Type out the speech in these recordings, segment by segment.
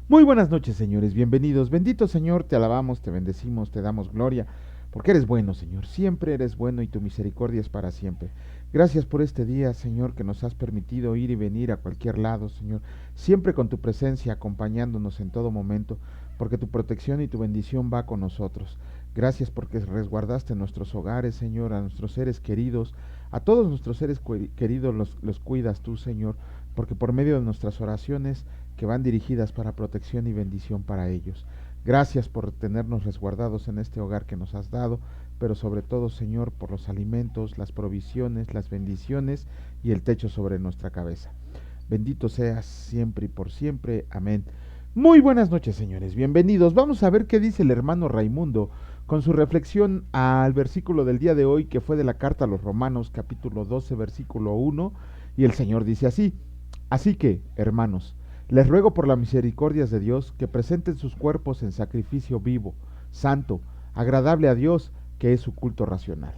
Muy buenas noches, señores, bienvenidos. Bendito Señor, te alabamos, te bendecimos, te damos gloria, porque eres bueno, Señor. Siempre eres bueno y tu misericordia es para siempre. Gracias por este día, Señor, que nos has permitido ir y venir a cualquier lado, Señor. Siempre con tu presencia, acompañándonos en todo momento, porque tu protección y tu bendición va con nosotros. Gracias porque resguardaste nuestros hogares, Señor, a nuestros seres queridos, a todos nuestros seres queridos los cuidas tú, Señor, porque por medio de nuestras oraciones que van dirigidas para protección y bendición para ellos. Gracias por tenernos resguardados en este hogar que nos has dado, pero sobre todo, Señor, por los alimentos, las provisiones, las bendiciones y el techo sobre nuestra cabeza. Bendito seas siempre y por siempre. Amén. Muy buenas noches, señores. Bienvenidos. Vamos a ver qué dice el hermano Raimundo con su reflexión al versículo del día de hoy, que fue de la carta a los Romanos, capítulo 12, versículo 1, y el Señor dice así: Así que, hermanos, les ruego por las misericordias de Dios que presenten sus cuerpos en sacrificio vivo, santo, agradable a Dios, que es su culto racional.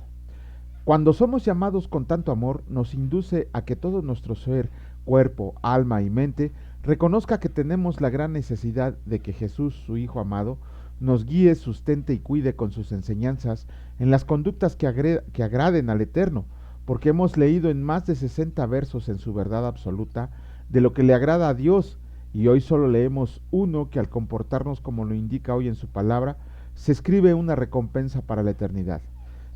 Cuando somos llamados con tanto amor, nos induce a que todo nuestro ser, cuerpo, alma y mente, reconozca que tenemos la gran necesidad de que Jesús, su Hijo amado, nos guíe, sustente y cuide con sus enseñanzas en las conductas que agraden al Eterno, porque hemos leído en más de 60 versos en su verdad absoluta de lo que le agrada a Dios, y hoy solo leemos uno que, al comportarnos como lo indica hoy en su palabra, se escribe una recompensa para la eternidad.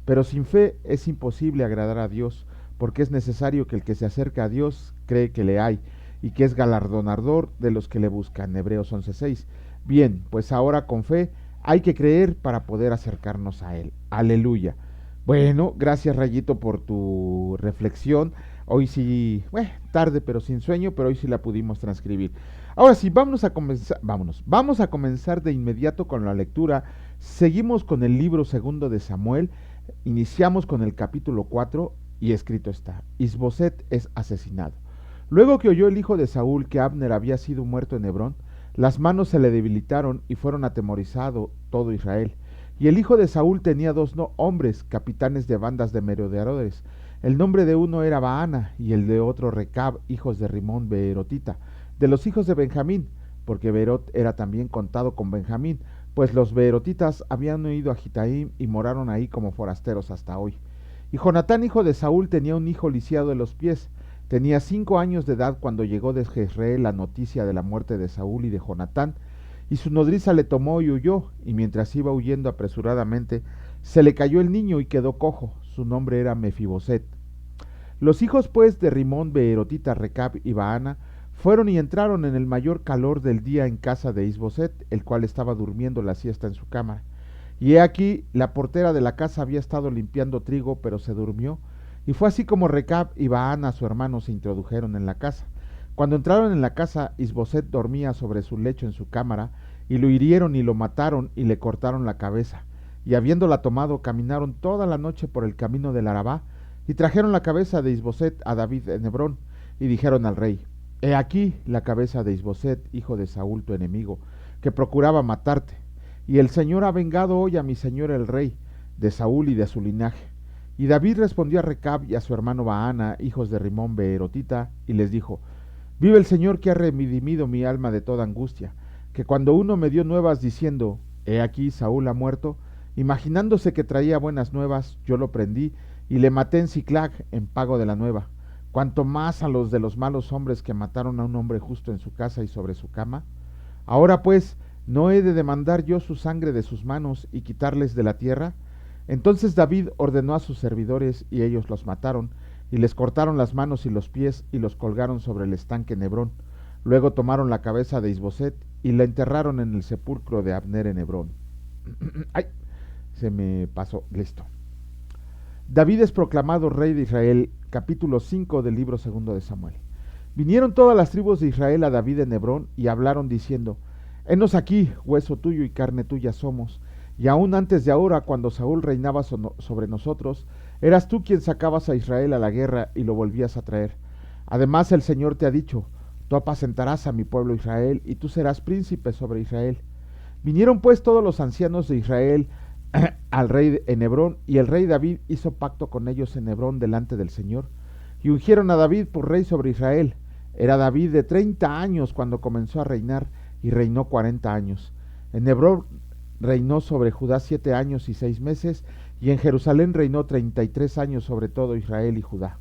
Pero sin fe es imposible agradar a Dios, porque es necesario que el que se acerca a Dios cree que le hay, y que es galardonador de los que le buscan. Hebreos 11:6. Bien, pues ahora con fe hay que creer para poder acercarnos a Él. Aleluya. Bueno, gracias Rayito por tu reflexión. Hoy sí, tarde pero sin sueño, pero hoy sí la pudimos transcribir. Ahora sí, vamos a comenzar de inmediato con la lectura. Seguimos con el libro segundo de Samuel. Iniciamos con el capítulo 4 y escrito está: Isboset es asesinado. Luego que oyó el hijo de Saúl que Abner había sido muerto en Hebrón, las manos se le debilitaron y fueron atemorizado todo Israel. Y el hijo de Saúl tenía dos hombres, capitanes de bandas de merodeadores. El nombre de uno era Baana y el de otro Recab, hijos de Rimón Beerotita, de los hijos de Benjamín, porque Beerot era también contado con Benjamín, pues los beerotitas habían huido a Gitaim y moraron ahí como forasteros hasta hoy. Y Jonatán, hijo de Saúl, tenía un hijo lisiado de los pies. Tenía 5 años de edad cuando llegó de Jezreel la noticia de la muerte de Saúl y de Jonatán, y su nodriza le tomó y huyó, y mientras iba huyendo apresuradamente, se le cayó el niño y quedó cojo. Su nombre era Mefiboset. Los hijos pues de Rimón, Beerotita, Recab y Baana fueron y entraron en el mayor calor del día en casa de Isboset, el cual estaba durmiendo la siesta en su cámara. Y he aquí, la portera de la casa había estado limpiando trigo, pero se durmió. Y fue así como Recab y Baana, su hermano, se introdujeron en la casa. Cuando entraron en la casa, Isboset dormía sobre su lecho en su cámara, y lo hirieron y lo mataron y le cortaron la cabeza. Y habiéndola tomado, caminaron toda la noche por el camino del Arabá, y trajeron la cabeza de Isboset a David en Hebrón, y dijeron al rey: He aquí la cabeza de Isboset, hijo de Saúl tu enemigo, que procuraba matarte. Y el Señor ha vengado hoy a mi señor el rey, de Saúl y de su linaje. Y David respondió a Recab y a su hermano Baana, hijos de Rimón Beerotita, y les dijo: Vive el Señor, que ha redimido mi alma de toda angustia, que cuando uno me dio nuevas diciendo: He aquí Saúl ha muerto, imaginándose que traía buenas nuevas, yo lo prendí y le maté en Siclag en pago de la nueva. Cuanto más a los de los malos hombres que mataron a un hombre justo en su casa y sobre su cama. Ahora pues, ¿no he de demandar yo su sangre de sus manos y quitarles de la tierra? Entonces David ordenó a sus servidores, y ellos los mataron, y les cortaron las manos y los pies, y los colgaron sobre el estanque en Hebrón. Luego tomaron la cabeza de Isboset, y la enterraron en el sepulcro de Abner en Hebrón. ¡Ay! Se me pasó, listo. David es proclamado rey de Israel, capítulo 5 del libro segundo de Samuel. Vinieron todas las tribus de Israel a David en Hebrón y hablaron diciendo: Henos aquí, hueso tuyo y carne tuya somos. Y aún antes de ahora, cuando Saúl reinaba sobre nosotros, eras tú quien sacabas a Israel a la guerra y lo volvías a traer. Además el Señor te ha dicho: Tú apacentarás a mi pueblo Israel, y tú serás príncipe sobre Israel. Vinieron pues todos los ancianos de Israel al rey en Hebrón, y el rey David hizo pacto con ellos en Hebrón delante del Señor, y ungieron a David por rey sobre Israel. Era David de 30 años cuando comenzó a reinar, y reinó 40 años. En Hebrón reinó sobre Judá 7 años y 6 meses, y en Jerusalén reinó 33 años sobre todo Israel y Judá.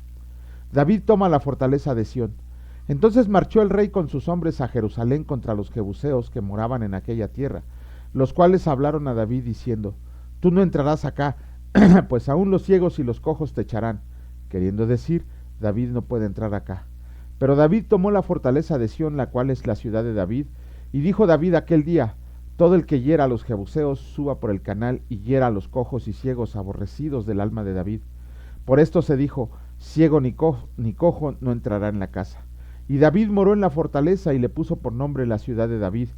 David toma la fortaleza de Sión. Entonces marchó el rey con sus hombres a Jerusalén contra los jebuseos que moraban en aquella tierra, los cuales hablaron a David diciendo: Tú no entrarás acá, pues aún los ciegos y los cojos te echarán. Queriendo decir, David no puede entrar acá. Pero David tomó la fortaleza de Sión, la cual es la ciudad de David, y dijo David aquel día: Todo el que hiera a los jebuseos suba por el canal y hiera a los cojos y ciegos aborrecidos del alma de David. Por esto se dijo: Ciego ni cojo no entrará en la casa. Y David moró en la fortaleza y le puso por nombre la ciudad de David,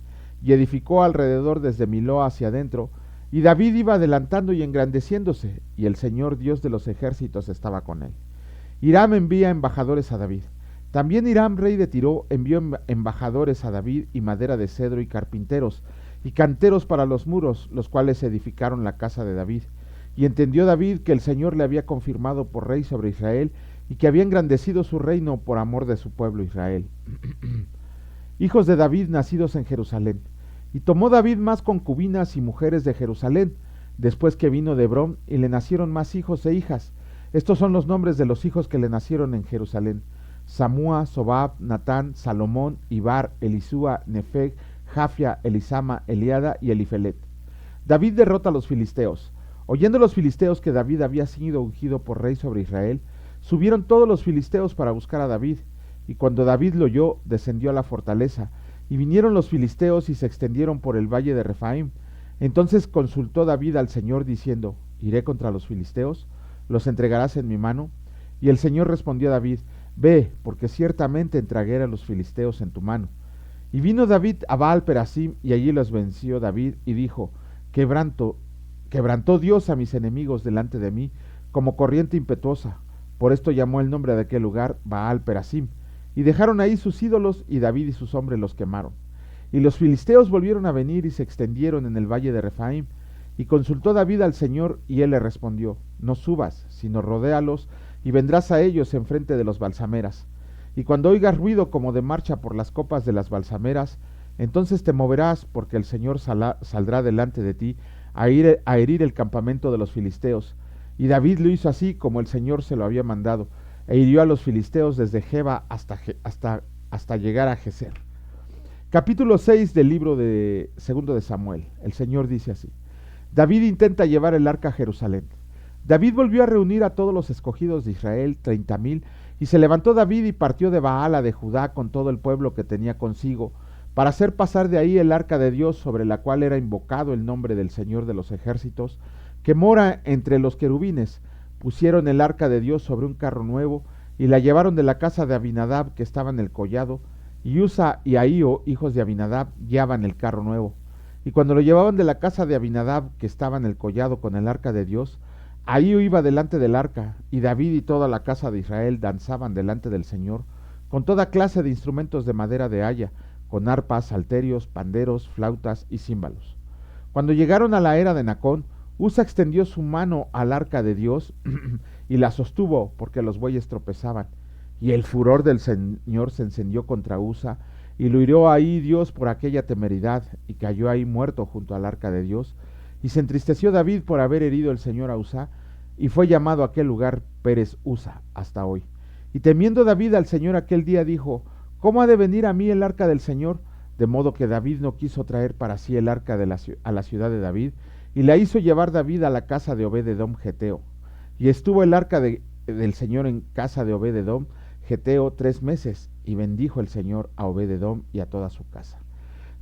y edificó alrededor desde Miló hacia adentro. Y David iba adelantando y engrandeciéndose, y el Señor Dios de los ejércitos estaba con él. Hiram envía embajadores a David. También Hiram, rey de Tiro, envió embajadores a David y madera de cedro y carpinteros, y canteros para los muros, los cuales edificaron la casa de David. Y entendió David que el Señor le había confirmado por rey sobre Israel, y que había engrandecido su reino por amor de su pueblo Israel. Hijos de David nacidos en Jerusalén. Y tomó David más concubinas y mujeres de Jerusalén, después que vino de Hebrón, y le nacieron más hijos e hijas. Estos son los nombres de los hijos que le nacieron en Jerusalén: Samúa, Sobab, Natán, Salomón, Ibar, Elisúa, Nefeg, Jafia, Elisama, Eliada y Elifelet. David derrota a los filisteos. Oyendo los filisteos que David había sido ungido por rey sobre Israel, subieron todos los filisteos para buscar a David. Y cuando David lo oyó, descendió a la fortaleza. Y vinieron los filisteos y se extendieron por el valle de Refaim. Entonces consultó David al Señor diciendo: ¿Iré contra los filisteos? ¿Los entregarás en mi mano? Y el Señor respondió a David: Ve, porque ciertamente entregaré a los filisteos en tu mano. Y vino David a Baal Perasim, y allí los venció David, y dijo: Quebrantó Dios a mis enemigos delante de mí, como corriente impetuosa. Por esto llamó el nombre de aquel lugar Baal Perasim. Y dejaron ahí sus ídolos, y David y sus hombres los quemaron. Y los filisteos volvieron a venir y se extendieron en el valle de Refaim. Y consultó David al Señor, y él le respondió: No subas, sino rodéalos, y vendrás a ellos enfrente de los balsameras. Y cuando oigas ruido como de marcha por las copas de las balsameras, entonces te moverás, porque el Señor saldrá delante de ti a herir el campamento de los filisteos. Y David lo hizo así como el Señor se lo había mandado, e hirió a los filisteos desde Geba hasta llegar a Geser. Capítulo 6 del libro de segundo de Samuel. El Señor dice así: David intenta llevar el arca a Jerusalén. David volvió a reunir a todos los escogidos de Israel, 30,000, y se levantó David y partió de Baala de Judá con todo el pueblo que tenía consigo, para hacer pasar de ahí el arca de Dios, sobre la cual era invocado el nombre del Señor de los ejércitos, que mora entre los querubines. Pusieron el arca de Dios sobre un carro nuevo, y la llevaron de la casa de Abinadab, que estaba en el collado, y Usa y Ahío, hijos de Abinadab, guiaban el carro nuevo. Y cuando lo llevaban de la casa de Abinadab, que estaba en el collado con el arca de Dios, Ahío iba delante del arca, y David y toda la casa de Israel danzaban delante del Señor, con toda clase de instrumentos de madera de haya, con arpas, salterios, panderos, flautas y címbalos. Cuando llegaron a la era de Nacón, Usa extendió su mano al arca de Dios y la sostuvo, porque los bueyes tropezaban. Y el furor del Señor se encendió contra Usa, y lo hirió ahí Dios por aquella temeridad, y cayó ahí muerto junto al arca de Dios. Y se entristeció David por haber herido el Señor a Usa, y fue llamado aquel lugar Pérez Usa hasta hoy. Y temiendo David al Señor aquel día, dijo: ¿Cómo ha de venir a mí el arca del Señor? De modo que David no quiso traer para sí el arca a la ciudad de David, y la hizo llevar David a la casa de Obed-edom Geteo. Y estuvo el arca del Señor en casa de Obed-edom Geteo 3 meses, y bendijo el Señor a Obed-edom y a toda su casa.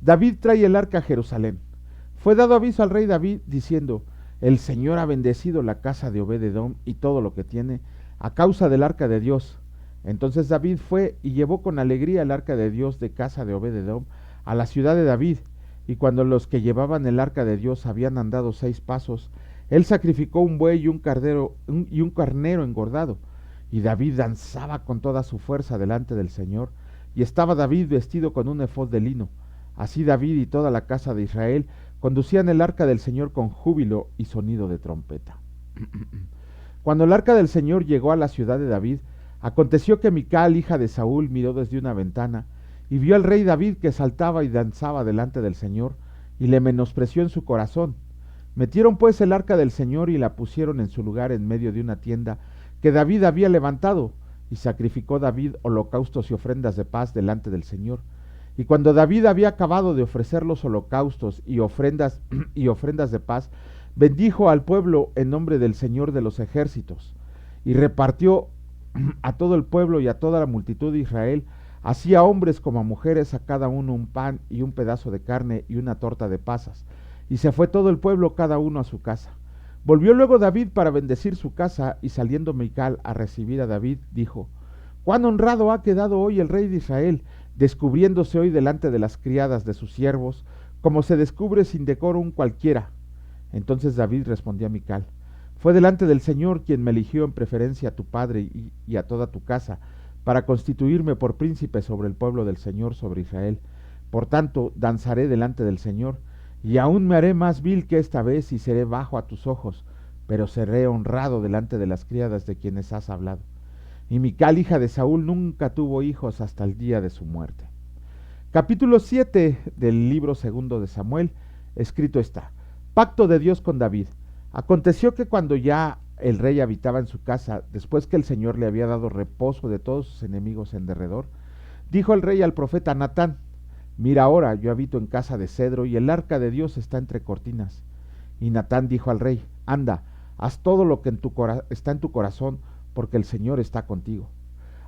David trae el arca a Jerusalén. Fue dado aviso al rey David, diciendo: El Señor ha bendecido la casa de Obed-edom y todo lo que tiene, a causa del arca de Dios. Entonces David fue y llevó con alegría el arca de Dios de casa de Obed-edom a la ciudad de David. Y cuando los que llevaban el arca de Dios habían andado 6 pasos, él sacrificó un buey y un carnero engordado. Y David danzaba con toda su fuerza delante del Señor, y estaba David vestido con un efod de lino. Así David y toda la casa de Israel conducían el arca del Señor con júbilo y sonido de trompeta. Cuando el arca del Señor llegó a la ciudad de David, aconteció que Mical, hija de Saúl, miró desde una ventana, y vio al rey David que saltaba y danzaba delante del Señor, y le menospreció en su corazón. Metieron pues el arca del Señor y la pusieron en su lugar en medio de una tienda que David había levantado, y sacrificó David holocaustos y ofrendas de paz delante del Señor. Y cuando David había acabado de ofrecer los holocaustos y ofrendas de paz, bendijo al pueblo en nombre del Señor de los ejércitos, y repartió a todo el pueblo y a toda la multitud de Israel, así a hombres como a mujeres, a cada uno un pan y un pedazo de carne y una torta de pasas. Y se fue todo el pueblo, cada uno a su casa. Volvió luego David para bendecir su casa, y saliendo Mical a recibir a David, dijo: Cuán honrado ha quedado hoy el rey de Israel, descubriéndose hoy delante de las criadas de sus siervos, como se descubre sin decoro un cualquiera. Entonces David respondió a Mical: Fue delante del Señor quien me eligió en preferencia a tu padre y a toda tu casa, para constituirme por príncipe sobre el pueblo del Señor, sobre Israel. Por tanto, danzaré delante del Señor, y aún me haré más vil que esta vez, y seré bajo a tus ojos, pero seré honrado delante de las criadas de quienes has hablado. Y Mical, hija de Saúl, nunca tuvo hijos hasta el día de su muerte. Capítulo 7 del libro segundo de Samuel, escrito está: Pacto de Dios con David. Aconteció que cuando ya el rey habitaba en su casa, después que el Señor le había dado reposo de todos sus enemigos en derredor, dijo el rey al profeta Natán: Mira ahora, yo habito en casa de cedro, y el arca de Dios está entre cortinas. Y Natán dijo al rey: Anda, haz todo lo que está en tu corazón, porque el Señor está contigo.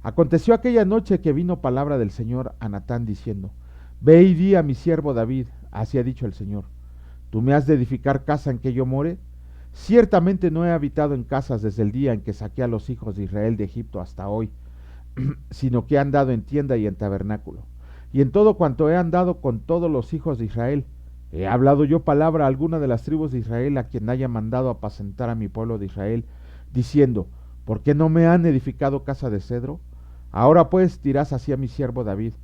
Aconteció aquella noche que vino palabra del Señor a Natán diciendo: Ve y di a mi siervo David, así ha dicho el Señor: ¿Tú me has de edificar casa en que yo more? Ciertamente no he habitado en casas desde el día en que saqué a los hijos de Israel de Egipto hasta hoy, sino que he andado en tienda y en tabernáculo, y en todo cuanto he andado con todos los hijos de Israel. ¿He hablado yo palabra a alguna de las tribus de Israel a quien haya mandado apacentar a mi pueblo de Israel, diciendo: ¿Por qué no me han edificado casa de cedro? Ahora pues dirás así a mi siervo David: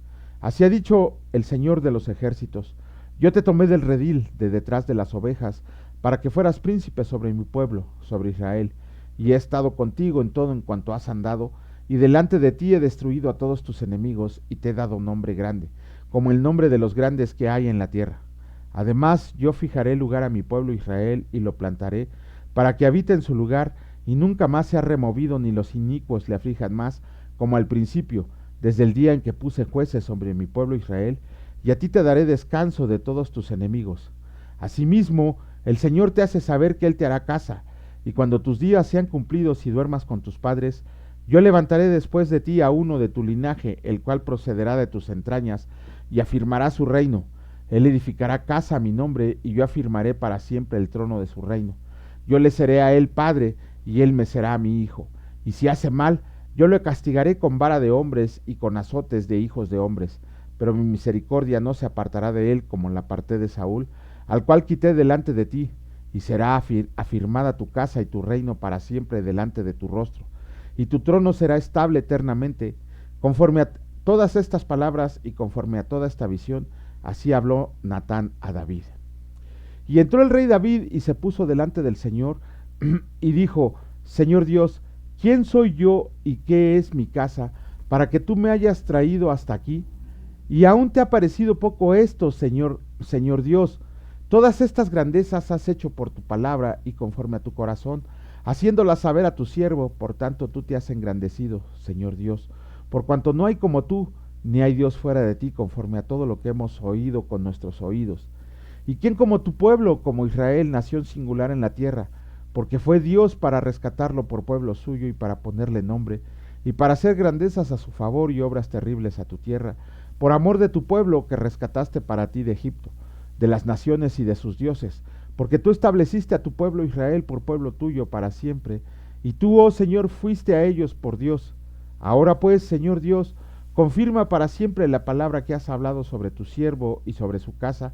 Así ha dicho el Señor de los ejércitos: Yo te tomé del redil de detrás de las ovejas, para que fueras príncipe sobre mi pueblo, sobre Israel, y he estado contigo en todo en cuanto has andado, y delante de ti he destruido a todos tus enemigos, y te he dado nombre grande, como el nombre de los grandes que hay en la tierra. Además, yo fijaré lugar a mi pueblo Israel, y lo plantaré, para que habite en su lugar, y nunca más sea removido, ni los inicuos le aflijan más, como al principio, desde el día en que puse jueces sobre mi pueblo Israel, y a ti te daré descanso de todos tus enemigos. Asimismo, el Señor te hace saber que Él te hará casa, y cuando tus días sean cumplidos y duermas con tus padres, yo levantaré después de ti a uno de tu linaje, el cual procederá de tus entrañas, y afirmará su reino. Él edificará casa a mi nombre, y yo afirmaré para siempre el trono de su reino. Yo le seré a él padre, y él me será a mi hijo. Y si hace mal, yo lo castigaré con vara de hombres y con azotes de hijos de hombres. Pero mi misericordia no se apartará de él como la aparté de Saúl, al cual quité delante de ti, y será afirmada tu casa y tu reino para siempre delante de tu rostro, y tu trono será estable eternamente. Conforme a todas estas palabras y conforme a toda esta visión, así habló Natán a David. Y entró el rey David y se puso delante del Señor y dijo: Señor Dios, ¿quién soy yo y qué es mi casa para que tú me hayas traído hasta aquí? Y aún te ha parecido poco esto, Señor Dios. Todas estas grandezas has hecho por tu palabra y conforme a tu corazón, haciéndolas saber a tu siervo. Por tanto tú te has engrandecido, Señor Dios, por cuanto no hay como tú, ni hay Dios fuera de ti, conforme a todo lo que hemos oído con nuestros oídos. ¿Y quién como tu pueblo, como Israel, nación singular en la tierra? Porque fue Dios para rescatarlo por pueblo suyo y para ponerle nombre, y para hacer grandezas a su favor y obras terribles a tu tierra, por amor de tu pueblo que rescataste para ti de Egipto, de las naciones y de sus dioses, porque tú estableciste a tu pueblo Israel por pueblo tuyo para siempre, y tú, oh Señor, fuiste a ellos por Dios. Ahora pues, Señor Dios, confirma para siempre la palabra que has hablado sobre tu siervo y sobre su casa,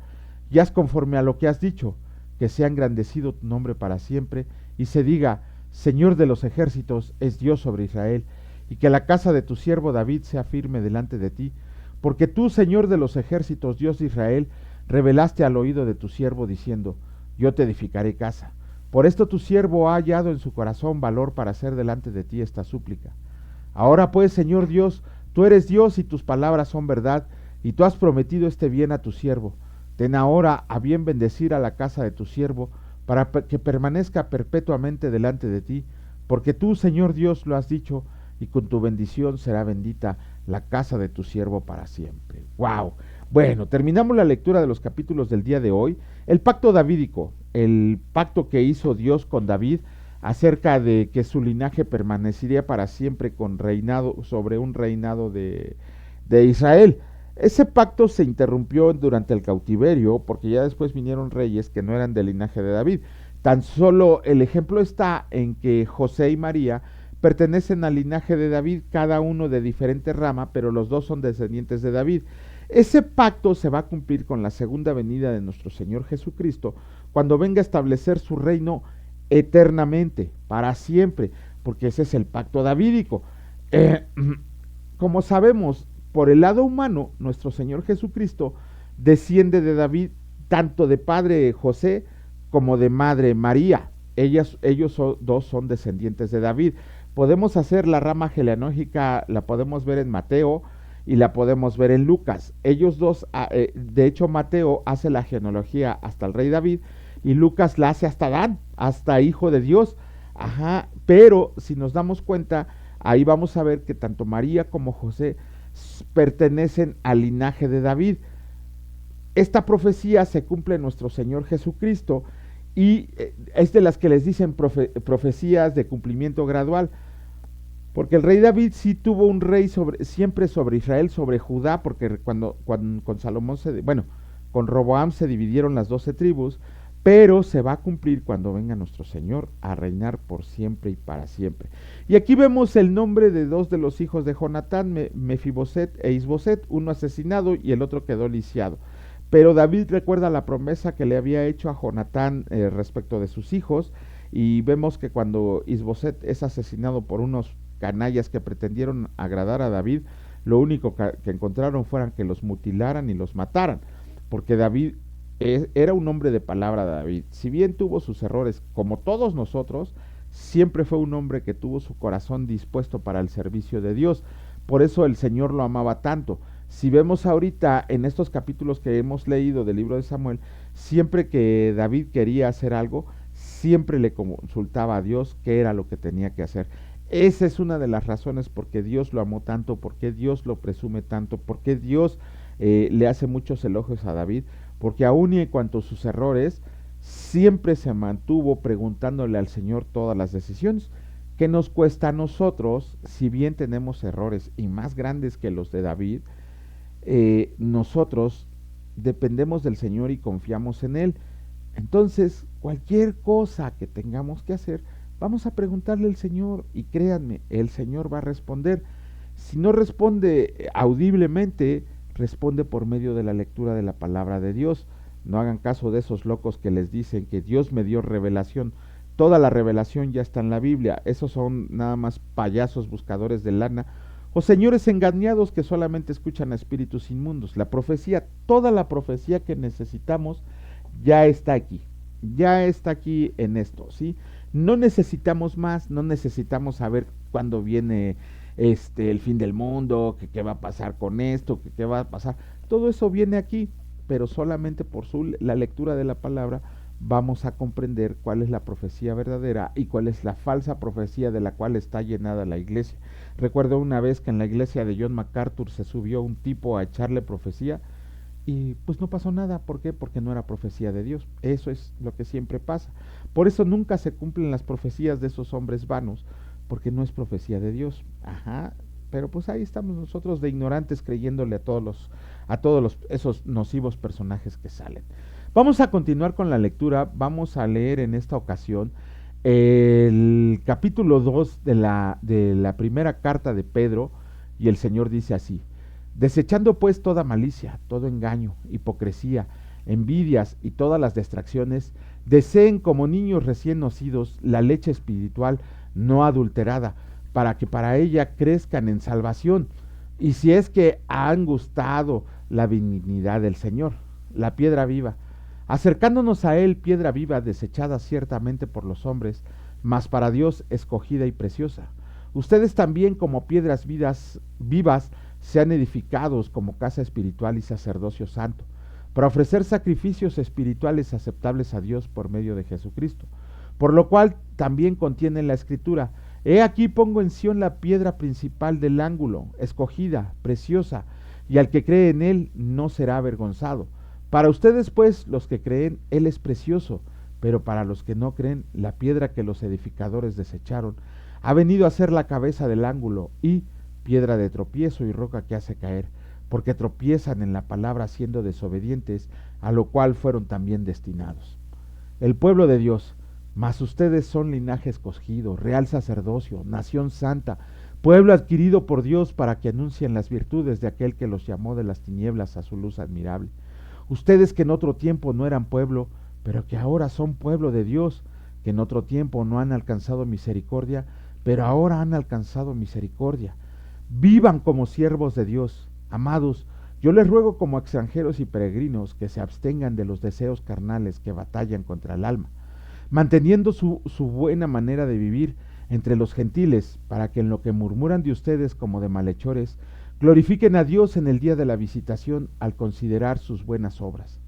y haz conforme a lo que has dicho, que sea engrandecido tu nombre para siempre, y se diga: Señor de los ejércitos es Dios sobre Israel, y que la casa de tu siervo David sea firme delante de ti, porque tú, Señor de los ejércitos, Dios de Israel, revelaste al oído de tu siervo diciendo: Yo te edificaré casa. Por esto tu siervo ha hallado en su corazón valor para hacer delante de ti esta súplica. Ahora pues, Señor Dios, tú eres Dios y tus palabras son verdad, y tú has prometido este bien a tu siervo. Ten ahora a bien bendecir a la casa de tu siervo, para que permanezca perpetuamente delante de ti, porque tú, Señor Dios, lo has dicho, y con tu bendición será bendita la casa de tu siervo para siempre. ¡Wow! Bueno, terminamos la lectura de los capítulos del día de hoy. El pacto davídico, el pacto que hizo Dios con David acerca de que su linaje permanecería para siempre con reinado sobre un reinado de Israel. Ese pacto se interrumpió durante el cautiverio porque ya después vinieron reyes que no eran del linaje de David. Tan solo el ejemplo está en que José y María pertenecen al linaje de David, cada uno de diferente rama, pero los dos son descendientes de David. Ese pacto se va a cumplir con la segunda venida de nuestro Señor Jesucristo, cuando venga a establecer su reino eternamente, para siempre, porque ese es el pacto davídico. Eh, como sabemos, por el lado humano, nuestro Señor Jesucristo desciende de David, tanto de padre José como de madre María. Ellos dos son descendientes de David. Podemos hacer la rama genealógica, la podemos ver en Mateo y la podemos ver en Lucas. Ellos dos, de hecho Mateo hace la genealogía hasta el rey David y Lucas la hace hasta Adán, hasta hijo de Dios. Ajá, pero si nos damos cuenta, ahí vamos a ver que tanto María como José pertenecen al linaje de David. Esta profecía se cumple en nuestro Señor Jesucristo y es de las que les dicen profecías de cumplimiento gradual, porque el rey David sí tuvo un rey siempre sobre Israel, sobre Judá, porque cuando con Salomón con Roboam se dividieron las 12 tribus, pero se va a cumplir cuando venga nuestro Señor a reinar por siempre y para siempre. Y aquí vemos el nombre de dos de los hijos de Jonatán, Mefiboset e Isboset, uno asesinado y el otro quedó lisiado. Pero David recuerda la promesa que le había hecho a Jonatán respecto de sus hijos, y vemos que cuando Isboset es asesinado por unos canallas que pretendieron agradar a David, lo único que encontraron fueran que los mutilaran y los mataran, porque David era un hombre de palabra. David, si bien tuvo sus errores, como todos nosotros, siempre fue un hombre que tuvo su corazón dispuesto para el servicio de Dios. Por eso el Señor lo amaba tanto. Si vemos ahorita en estos capítulos que hemos leído del libro de Samuel, siempre que David quería hacer algo, siempre le consultaba a Dios qué era lo que tenía que hacer. Esa es una de las razones por qué Dios lo amó tanto, por qué Dios lo presume tanto, por qué Dios le hace muchos elogios a David, porque aún y en cuanto a sus errores, siempre se mantuvo preguntándole al Señor todas las decisiones. ¿Qué nos cuesta a nosotros, si bien tenemos errores y más grandes que los de David? Nosotros dependemos del Señor y confiamos en Él. Entonces, cualquier cosa que tengamos que hacer, vamos a preguntarle al Señor y créanme, el Señor va a responder. Si no responde audiblemente, responde por medio de la lectura de la palabra de Dios. No hagan caso de esos locos que les dicen que Dios me dio revelación. Toda la revelación ya está en la Biblia. Esos son nada más payasos buscadores de lana o señores engañados que solamente escuchan a espíritus inmundos. La profecía, toda la profecía que necesitamos ya está aquí. Ya está aquí en esto, ¿sí? No necesitamos más, no necesitamos saber cuándo viene el fin del mundo, que qué va a pasar con esto, que qué va a pasar. Todo eso viene aquí, pero solamente por la lectura de la palabra vamos a comprender cuál es la profecía verdadera y cuál es la falsa profecía de la cual está llenada la iglesia. Recuerdo una vez que en la iglesia de John MacArthur se subió un tipo a echarle profecía y pues no pasó nada. ¿Por qué? Porque no era profecía de Dios. Eso es lo que siempre pasa. Por eso nunca se cumplen las profecías de esos hombres vanos, porque no es profecía de Dios. Ajá. Pero pues ahí estamos nosotros de ignorantes creyéndole a todos esos nocivos personajes que salen. Vamos a continuar con la lectura. Vamos a leer en esta ocasión el capítulo 2 de la primera carta de Pedro, y el Señor dice así: desechando pues toda malicia, todo engaño, hipocresía, envidias y todas las distracciones, deseen como niños recién nacidos la leche espiritual no adulterada, para que para ella crezcan en salvación, y si es que han gustado la benignidad del Señor, la piedra viva, acercándonos a Él, piedra viva, desechada ciertamente por los hombres, mas para Dios escogida y preciosa. Ustedes también, como piedras vivas, sean edificados como casa espiritual y sacerdocio santo, para ofrecer sacrificios espirituales aceptables a Dios por medio de Jesucristo. Por lo cual también contiene la Escritura: he aquí pongo en Sión la piedra principal del ángulo, escogida, preciosa, y al que cree en él no será avergonzado. Para ustedes, pues, los que creen, él es precioso, pero para los que no creen, la piedra que los edificadores desecharon ha venido a ser la cabeza del ángulo y piedra de tropiezo y roca que hace caer, porque tropiezan en la palabra siendo desobedientes, a lo cual fueron también destinados. El pueblo de Dios, mas ustedes son linaje escogido, real sacerdocio, nación santa, pueblo adquirido por Dios para que anuncien las virtudes de aquel que los llamó de las tinieblas a su luz admirable. Ustedes que en otro tiempo no eran pueblo, pero que ahora son pueblo de Dios, que en otro tiempo no han alcanzado misericordia, pero ahora han alcanzado misericordia. Vivan como siervos de Dios. Amados, yo les ruego como extranjeros y peregrinos que se abstengan de los deseos carnales que batallan contra el alma, manteniendo su buena manera de vivir entre los gentiles, para que en lo que murmuran de ustedes como de malhechores, glorifiquen a Dios en el día de la visitación al considerar sus buenas obras.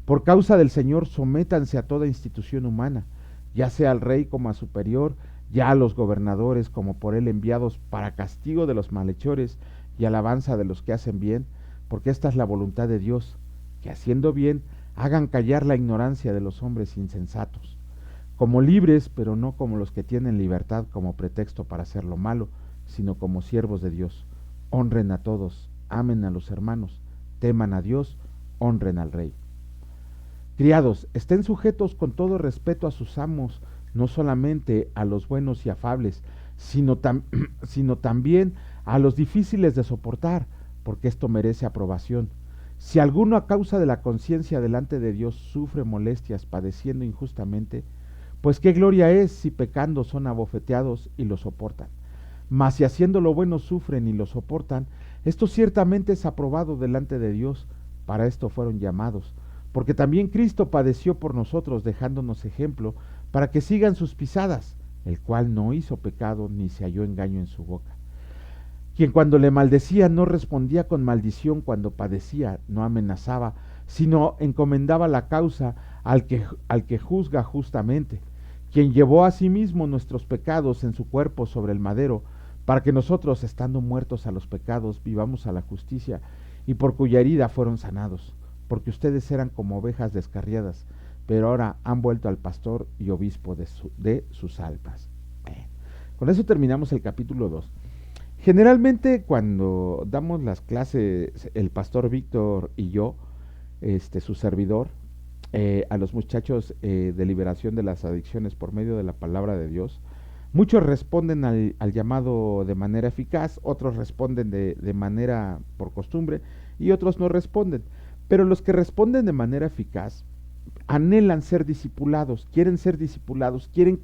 Por causa del Señor, sométanse a toda institución humana, ya sea al rey como a superior, ya a los gobernadores como por él enviados para castigo de los malhechores y alabanza de los que hacen bien, porque esta es la voluntad de Dios, que haciendo bien hagan callar la ignorancia de los hombres insensatos. Como libres, pero no como los que tienen libertad como pretexto para hacer lo malo, sino como siervos de Dios. Honren a todos, amen a los hermanos, teman a Dios, honren al Rey. Criados, estén sujetos con todo respeto a sus amos, no solamente a los buenos y afables, sino también a los difíciles de soportar, porque esto merece aprobación. Si alguno a causa de la conciencia delante de Dios sufre molestias padeciendo injustamente, pues qué gloria es si pecando son abofeteados y lo soportan. Mas si haciendo lo bueno sufren y lo soportan, esto ciertamente es aprobado delante de Dios. Para esto fueron llamados, porque también Cristo padeció por nosotros, dejándonos ejemplo, para que sigan sus pisadas, el cual no hizo pecado ni se halló engaño en su boca. Quien cuando le maldecía no respondía con maldición, cuando padecía no amenazaba, sino encomendaba la causa al que juzga justamente, quien llevó a sí mismo nuestros pecados en su cuerpo sobre el madero, para que nosotros, estando muertos a los pecados, vivamos a la justicia, y por cuya herida fueron sanados, porque ustedes eran como ovejas descarriadas, pero ahora han vuelto al pastor y obispo de sus almas. Con eso terminamos el capítulo 2. Generalmente cuando damos las clases, el pastor Víctor y yo, su servidor, a los muchachos de liberación de las adicciones por medio de la palabra de Dios, muchos responden al llamado de manera eficaz, otros responden de manera por costumbre y otros no responden. Pero los que responden de manera eficaz anhelan ser discipulados, quieren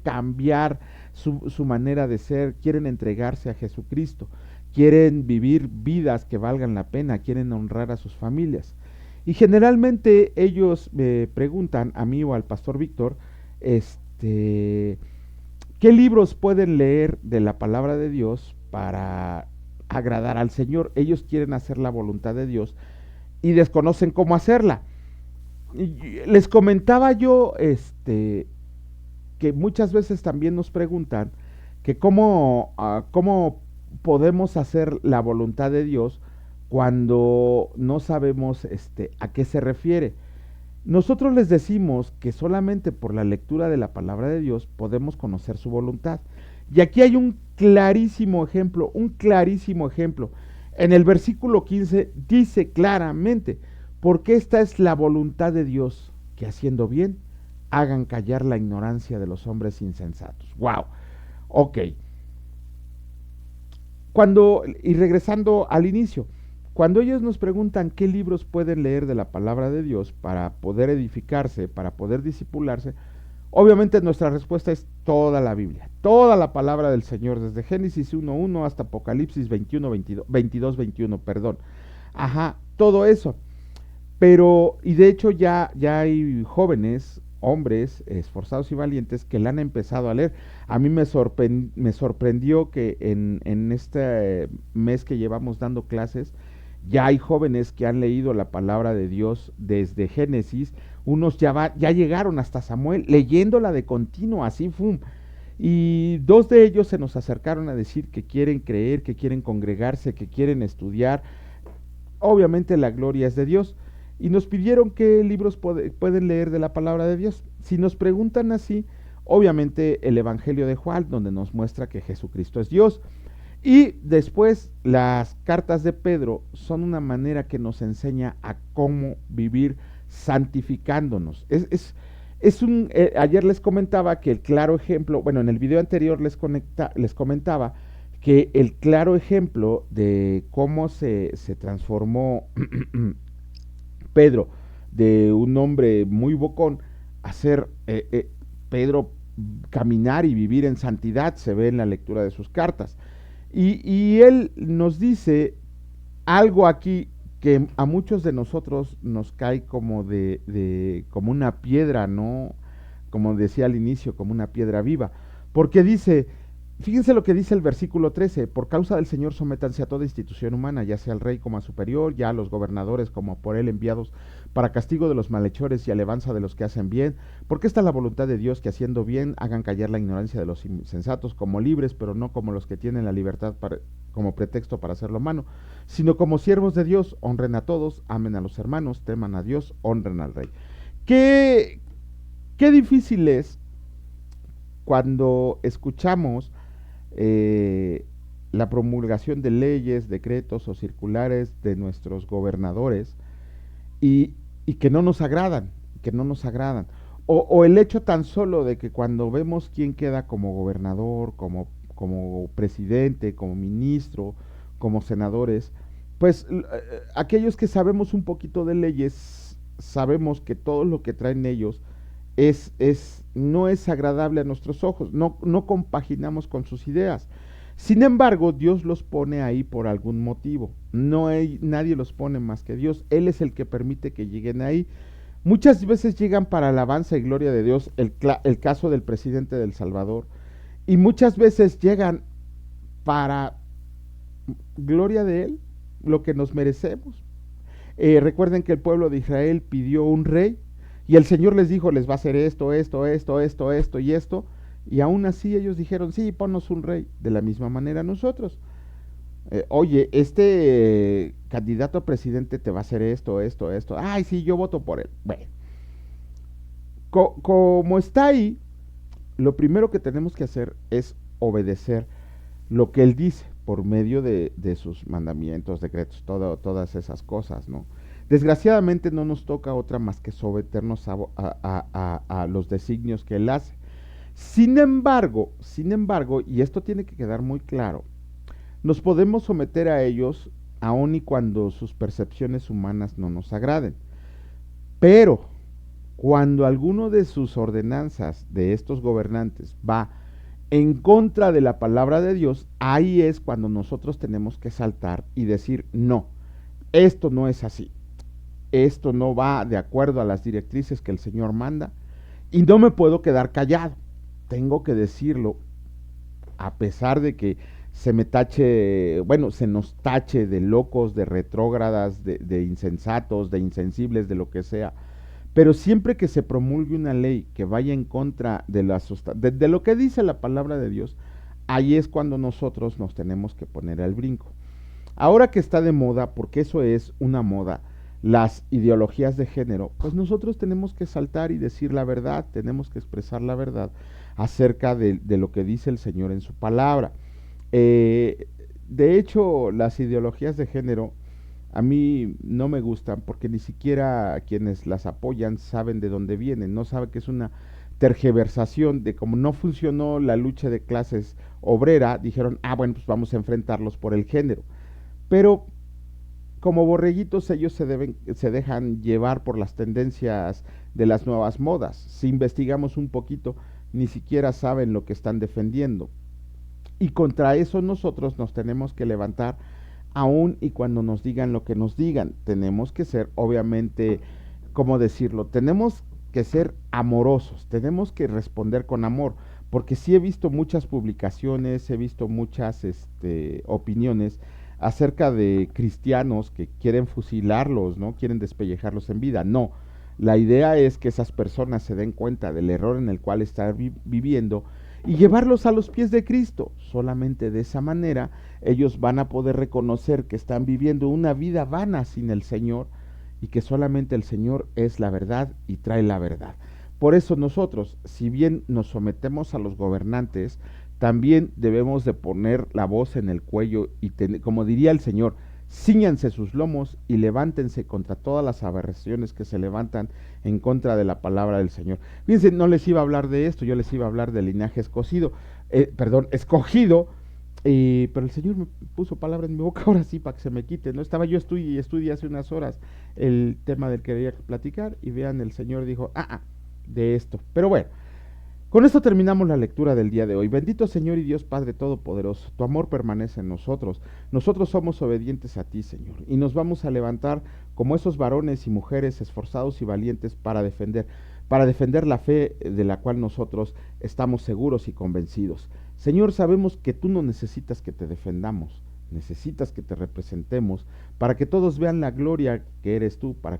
cambiar su manera de ser, quieren entregarse a Jesucristo, quieren vivir vidas que valgan la pena, quieren honrar a sus familias. Y generalmente ellos me preguntan a mí o al pastor Víctor, ¿qué libros pueden leer de la palabra de Dios para agradar al Señor? Ellos quieren hacer la voluntad de Dios y desconocen cómo hacerla. Les comentaba yo que muchas veces también nos preguntan que cómo podemos hacer la voluntad de Dios cuando no sabemos a qué se refiere. Nosotros les decimos que solamente por la lectura de la palabra de Dios podemos conocer su voluntad. Y aquí hay un clarísimo ejemplo. En el versículo 15 dice claramente: porque esta es la voluntad de Dios, que haciendo bien hagan callar la ignorancia de los hombres insensatos. ¡Wow! Ok. Y regresando al inicio, cuando ellos nos preguntan qué libros pueden leer de la palabra de Dios para poder edificarse, para poder discipularse, obviamente nuestra respuesta es toda la Biblia, toda la palabra del Señor, desde Génesis 1:1 hasta Apocalipsis 22:21, perdón. Ajá, todo eso. Pero, y de hecho ya hay jóvenes hombres esforzados y valientes que la han empezado a leer. A mí me sorprendió que en este mes que llevamos dando clases, ya hay jóvenes que han leído la palabra de Dios desde Génesis, unos ya llegaron hasta Samuel, leyéndola de continuo, así fue. Y dos de ellos se nos acercaron a decir que quieren creer, que quieren congregarse, que quieren estudiar. Obviamente la gloria es de Dios. Y nos pidieron qué libros pueden leer de la palabra de Dios. Si nos preguntan así, obviamente el Evangelio de Juan, donde nos muestra que Jesucristo es Dios. Y después las cartas de Pedro son una manera que nos enseña a cómo vivir santificándonos. Ayer les comentaba que el claro ejemplo, bueno, en el video anterior les comentaba que el claro ejemplo de cómo se transformó Pedro de un hombre muy bocón a ser Pedro caminar y vivir en santidad se ve en la lectura de sus cartas. Y él nos dice algo aquí que a muchos de nosotros nos cae como como una piedra, ¿no? Como decía al inicio, como una piedra viva. Porque dice, fíjense lo que dice el versículo 13, por causa del Señor sométanse a toda institución humana, ya sea al rey como a superior, ya a los gobernadores como por él enviados, para castigo de los malhechores y alabanza de los que hacen bien, porque esta es la voluntad de Dios, que haciendo bien hagan callar la ignorancia de los insensatos, como libres, pero no como los que tienen la libertad como pretexto para hacer lo malo, sino como siervos de Dios, honren a todos, amen a los hermanos, teman a Dios, honren al rey. Qué difícil es cuando escuchamos la promulgación de leyes, decretos o circulares de nuestros gobernadores y que no nos agradan, O el hecho tan solo de que cuando vemos quién queda como gobernador, como presidente, como ministro, como senadores, pues aquellos que sabemos un poquito de leyes, sabemos que todo lo que traen ellos no es agradable a nuestros ojos, no compaginamos con sus ideas. Sin embargo, Dios los pone ahí por algún motivo. Nadie los pone más que Dios. Él es el que permite que lleguen ahí. Muchas veces llegan para alabanza y gloria de Dios, el caso del presidente de El Salvador, y muchas veces llegan para gloria de Él, lo que nos merecemos. Recuerden que el pueblo de Israel pidió un rey, y el Señor les dijo, les va a hacer esto y esto, y aún así ellos dijeron, sí, ponnos un rey. De la misma manera nosotros. Oye, este candidato a presidente te va a hacer esto. Ay, sí, yo voto por él. Bueno, como está ahí, lo primero que tenemos que hacer es obedecer lo que él dice por medio de sus mandamientos, decretos, todas esas cosas, ¿no? Desgraciadamente no nos toca otra más que someternos a los designios que él hace. Sin embargo, y esto tiene que quedar muy claro, nos podemos someter a ellos aun y cuando sus percepciones humanas no nos agraden. Pero cuando alguno de sus ordenanzas de estos gobernantes va en contra de la palabra de Dios, ahí es cuando nosotros tenemos que saltar y decir, no, esto no es así. Esto no va de acuerdo a las directrices que el Señor manda y no me puedo quedar callado. Tengo que decirlo, a pesar de que se nos tache de locos, de retrógradas, de insensatos, de insensibles, de lo que sea. Pero siempre que se promulgue una ley que vaya en contra de lo que dice la palabra de Dios, ahí es cuando nosotros nos tenemos que poner al brinco. Ahora que está de moda, porque eso es una moda, las ideologías de género, pues nosotros tenemos que saltar y decir la verdad, tenemos que expresar la verdad acerca de lo que dice el Señor en su palabra. De hecho, las ideologías de género a mí no me gustan porque ni siquiera quienes las apoyan saben de dónde vienen, no saben que es una tergiversación de cómo no funcionó la lucha de clases obrera, dijeron, bueno, pues vamos a enfrentarlos por el género. Pero como borreguitos ellos se dejan llevar por las tendencias de las nuevas modas. Si investigamos un poquito, ni siquiera saben lo que están defendiendo. Y contra eso nosotros nos tenemos que levantar aun y cuando nos digan lo que nos digan. Tenemos que ser, obviamente, ¿cómo decirlo? Tenemos que ser amorosos, tenemos que responder con amor, porque sí he visto muchas publicaciones, he visto muchas opiniones acerca de cristianos que quieren fusilarlos, ¿no? Quieren despellejarlos en vida. No, la idea es que esas personas se den cuenta del error en el cual están viviendo y llevarlos a los pies de Cristo. Solamente de esa manera ellos van a poder reconocer que están viviendo una vida vana sin el Señor y que solamente el Señor es la verdad y trae la verdad. Por eso nosotros, si bien nos sometemos a los gobernantes, también debemos de poner la voz en el cuello y, como diría el Señor, cíñanse sus lomos y levántense contra todas las aberraciones que se levantan en contra de la palabra del Señor. Fíjense, no les iba a hablar de esto, yo les iba a hablar del linaje escogido, pero el Señor me puso palabra en mi boca ahora sí para que se me quite. No estaba yo estudié hace unas horas el tema del que quería platicar y vean, el Señor dijo, de esto. Pero bueno, con esto terminamos la lectura del día de hoy. Bendito Señor y Dios Padre Todopoderoso, tu amor permanece en nosotros. Nosotros somos obedientes a ti, Señor, y nos vamos a levantar como esos varones y mujeres esforzados y valientes para defender la fe de la cual nosotros estamos seguros y convencidos. Señor, sabemos que tú no necesitas que te defendamos, necesitas que te representemos para que todos vean la gloria que eres tú, para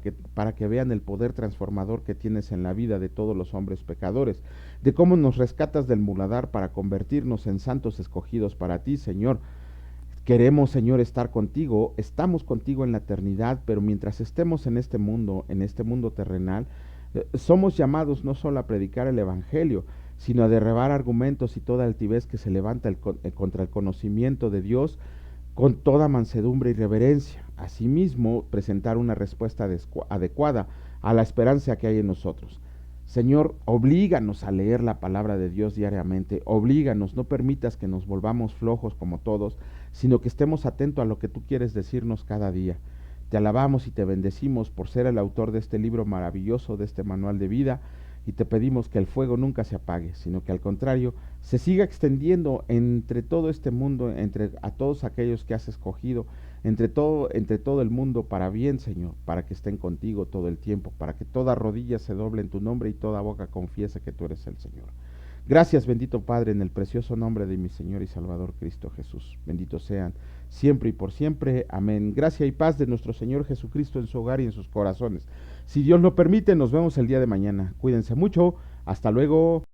que vean el poder transformador que tienes en la vida de todos los hombres pecadores, de cómo nos rescatas del muladar para convertirnos en santos escogidos para ti, Señor. Queremos, Señor, estar contigo, estamos contigo en la eternidad, pero mientras estemos en este mundo terrenal, somos llamados no solo a predicar el Evangelio, sino a derribar argumentos y toda altivez que se levanta contra el conocimiento de Dios, con toda mansedumbre y reverencia. Asimismo, presentar una respuesta adecuada a la esperanza que hay en nosotros. Señor, oblíganos a leer la palabra de Dios diariamente, oblíganos, no permitas que nos volvamos flojos como todos, sino que estemos atentos a lo que tú quieres decirnos cada día. Te alabamos y te bendecimos por ser el autor de este libro maravilloso, de este manual de vida, y te pedimos que el fuego nunca se apague, sino que al contrario, se siga extendiendo entre todo este mundo, entre a todos aquellos que has escogido, entre todo el mundo para bien, Señor, para que estén contigo todo el tiempo, para que toda rodilla se doble en tu nombre y toda boca confiese que tú eres el Señor. Gracias, bendito Padre, en el precioso nombre de mi Señor y Salvador Cristo Jesús. Benditos sean siempre y por siempre. Amén. Gracia y paz de nuestro Señor Jesucristo en su hogar y en sus corazones. Si Dios lo permite, nos vemos el día de mañana. Cuídense mucho. Hasta luego.